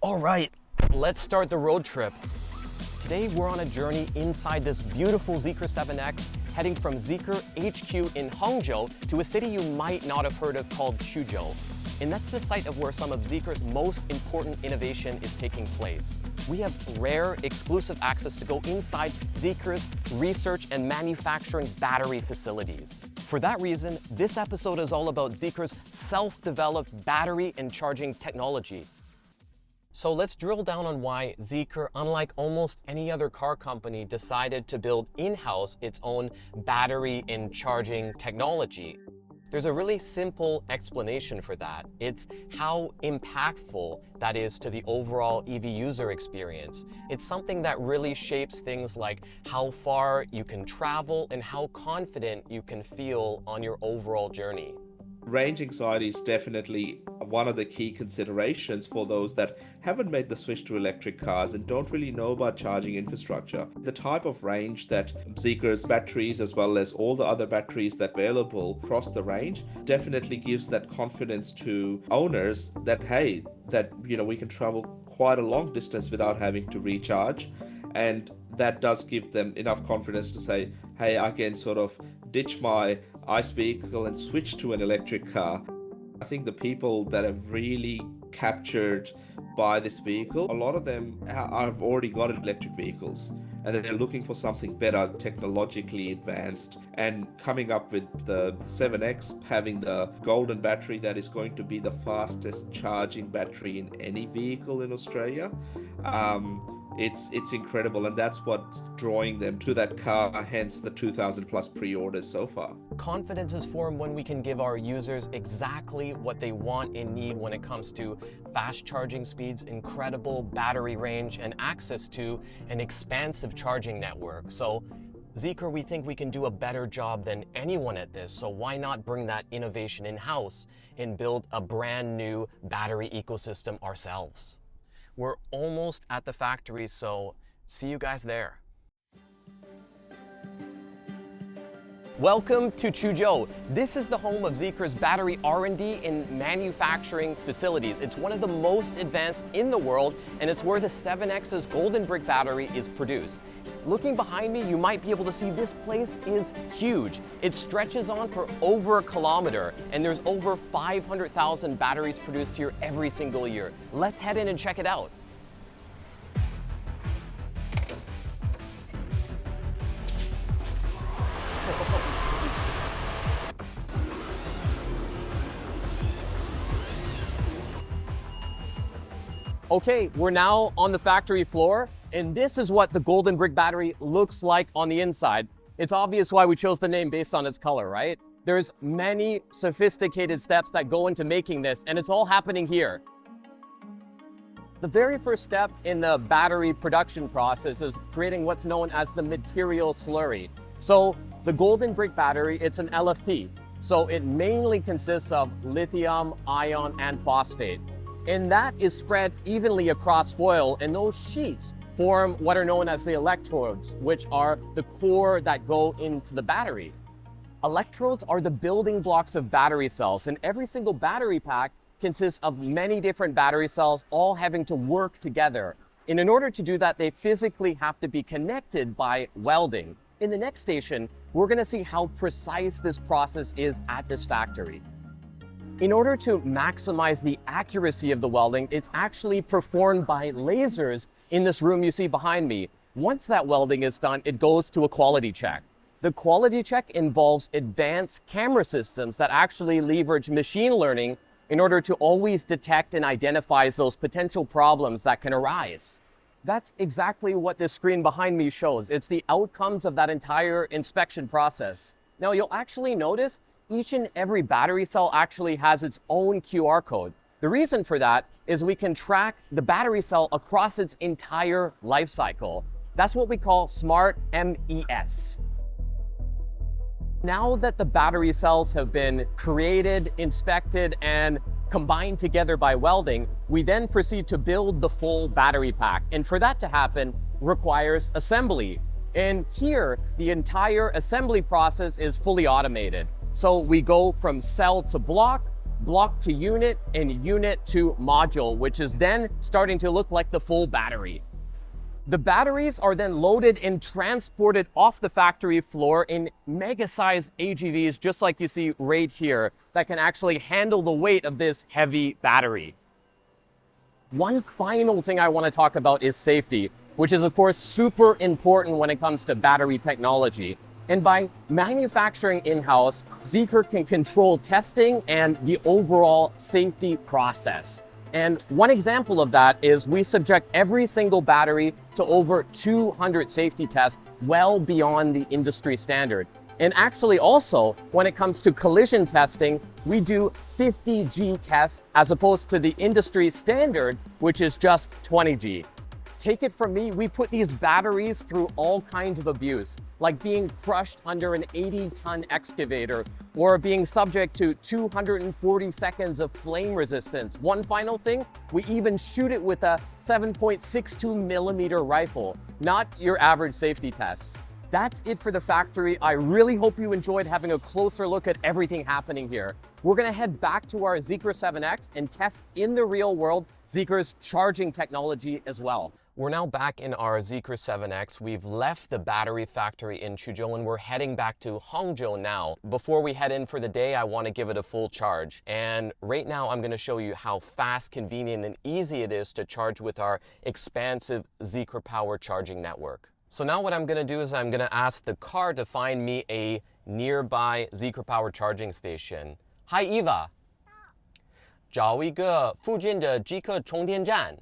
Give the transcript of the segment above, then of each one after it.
All right, let's start the road trip. Today we're on a journey inside this beautiful Zeekr 7X, heading from Zeekr HQ in Hangzhou to a city you might not have heard of called Suzhou. And that's the site of where some of Zeekr's most important innovation is taking place. We have rare, exclusive access to go inside Zeekr's research and manufacturing battery facilities. For that reason, this episode is all about Zeekr's self-developed battery and charging technology. So let's drill down on why Zeekr, unlike almost any other car company, decided to build in-house its own battery and charging technology. There's a really simple explanation for that. It's how impactful that is to the overall EV user experience. It's something that really shapes things like how far you can travel and how confident you can feel on your overall journey. Range anxiety is definitely one of the key considerations for those that haven't made the switch to electric cars and don't really know about charging infrastructure. The type of range that Zeekr's batteries, as well as all the other batteries that are available across the range, definitely gives that confidence to owners that, hey, we can travel quite a long distance without having to recharge. And that does give them enough confidence to say, hey, I can sort of ditch my ICE vehicle and switch to an electric car. I think the people that have really captured by this vehicle, a lot of them have already got electric vehicles and they're looking for something better, technologically advanced, and coming up with the 7X having the golden battery that is going to be the fastest charging battery in any vehicle in Australia. It's incredible, and that's what's drawing them to that car, hence the 2,000 plus pre-orders so far. Confidence is formed when we can give our users exactly what they want and need when it comes to fast charging speeds, incredible battery range, and access to an expansive charging network. So Zeekr, we think we can do a better job than anyone at this, so why not bring that innovation in-house and build a brand new battery ecosystem ourselves? We're almost at the factory, so see you guys there. Welcome to Suzhou. This is the home of Zeekr's battery R&D and manufacturing facilities. It's one of the most advanced in the world, and it's where the 7X's golden brick battery is produced. Looking behind me, you might be able to see this place is huge. It stretches on for over a kilometer, and there's over 500,000 batteries produced here every single year. Let's head in and check it out. Okay, we're now on the factory floor, and this is what the golden brick battery looks like on the inside. It's obvious why we chose the name based on its color, right? There's many sophisticated steps that go into making this, and it's all happening here. The very first step in the battery production process is creating what's known as the material slurry. So the golden brick battery, it's an LFP. So it mainly consists of lithium, ion, and phosphate. And that is spread evenly across foil, and those sheets form what are known as the electrodes, which are the core that go into the battery. Electrodes are the building blocks of battery cells, and every single battery pack consists of many different battery cells all having to work together. And in order to do that, they physically have to be connected by welding. In the next station, we're going to see how precise this process is at this factory. In order to maximize the accuracy of the welding, it's actually performed by lasers in this room you see behind me. Once that welding is done, it goes to a quality check. The quality check involves advanced camera systems that actually leverage machine learning in order to always detect and identify those potential problems that can arise. That's exactly what this screen behind me shows. It's the outcomes of that entire inspection process. Now, you'll actually notice each and every battery cell actually has its own QR code. The reason for that is we can track the battery cell across its entire life cycle. That's what we call Smart MES. Now that the battery cells have been created, inspected, and combined together by welding, we then proceed to build the full battery pack. And for that to happen requires assembly. And here, the entire assembly process is fully automated. So we go from cell to block, block to unit and unit to module, which is then starting to look like the full battery. The batteries are then loaded and transported off the factory floor in mega-sized AGVs, just like you see right here, that can actually handle the weight of this heavy battery. One final thing I want to talk about is safety, which is of course super important when it comes to battery technology. And by manufacturing in-house, Zeekr can control testing and the overall safety process. And one example of that is we subject every single battery to over 200 safety tests, well beyond the industry standard. And actually also, when it comes to collision testing, we do 50G tests as opposed to the industry standard, which is just 20G. Take it from me, we put these batteries through all kinds of abuse, like being crushed under an 80-ton excavator or being subject to 240 seconds of flame resistance. One final thing, we even shoot it with a 7.62 millimeter rifle, not your average safety tests. That's it for the factory. I really hope you enjoyed having a closer look at everything happening here. We're gonna head back to our Zeekr 7X and test in the real world Zeekr's charging technology as well. We're now back in our Zeekr 7X. We've left the battery factory in Chuzhou and we're heading back to Hangzhou now. Before we head in for the day, I want to give it a full charge. And right now I'm going to show you how fast, convenient, and easy it is to charge with our expansive Zeekr Power charging network. So now what I'm going to do is I'm going to ask the car to find me a nearby Zeekr Power charging station. Hi Eva. 找一个附近的 Zeekr 充电站。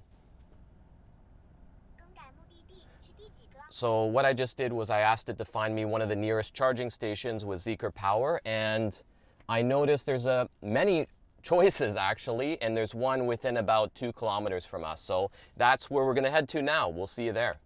So what I just did was I asked it to find me one of the nearest charging stations with Zeekr Power, and I noticed there's many choices actually, and there's one within about 2 kilometers from us. So that's where we're gonna head to now. We'll see you there.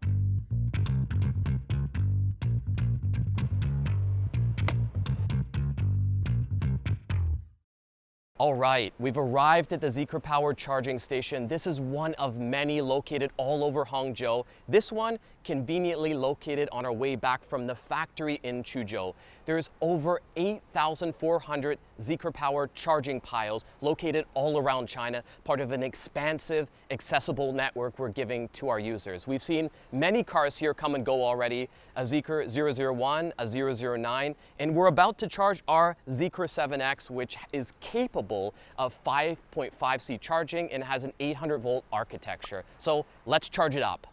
All right, we've arrived at the Zeekr Power charging station. This is one of many located all over Hangzhou. This one conveniently located on our way back from the factory in Chuzhou. There's over 8,400 Zeekr Power charging piles located all around China, part of an expansive, accessible network we're giving to our users. We've seen many cars here come and go already, a Zeekr 001, a 009, and we're about to charge our Zeekr 7X, which is capable of 5.5C charging and has an 800-volt architecture. So let's charge it up.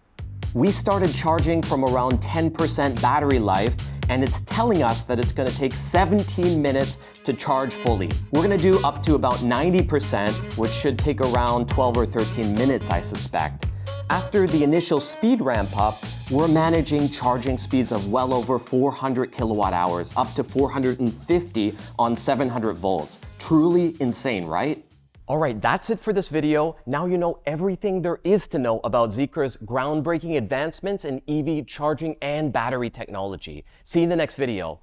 We started charging from around 10% battery life, and it's telling us that it's going to take 17 minutes to charge fully. We're going to do up to about 90%, which should take around 12 or 13 minutes, I suspect. After the initial speed ramp up, we're managing charging speeds of well over 400 kilowatt hours, up to 450 on 700 volts. Truly insane, right? All right, that's it for this video. Now you know everything there is to know about Zeekr's groundbreaking advancements in EV charging and battery technology. See you in the next video.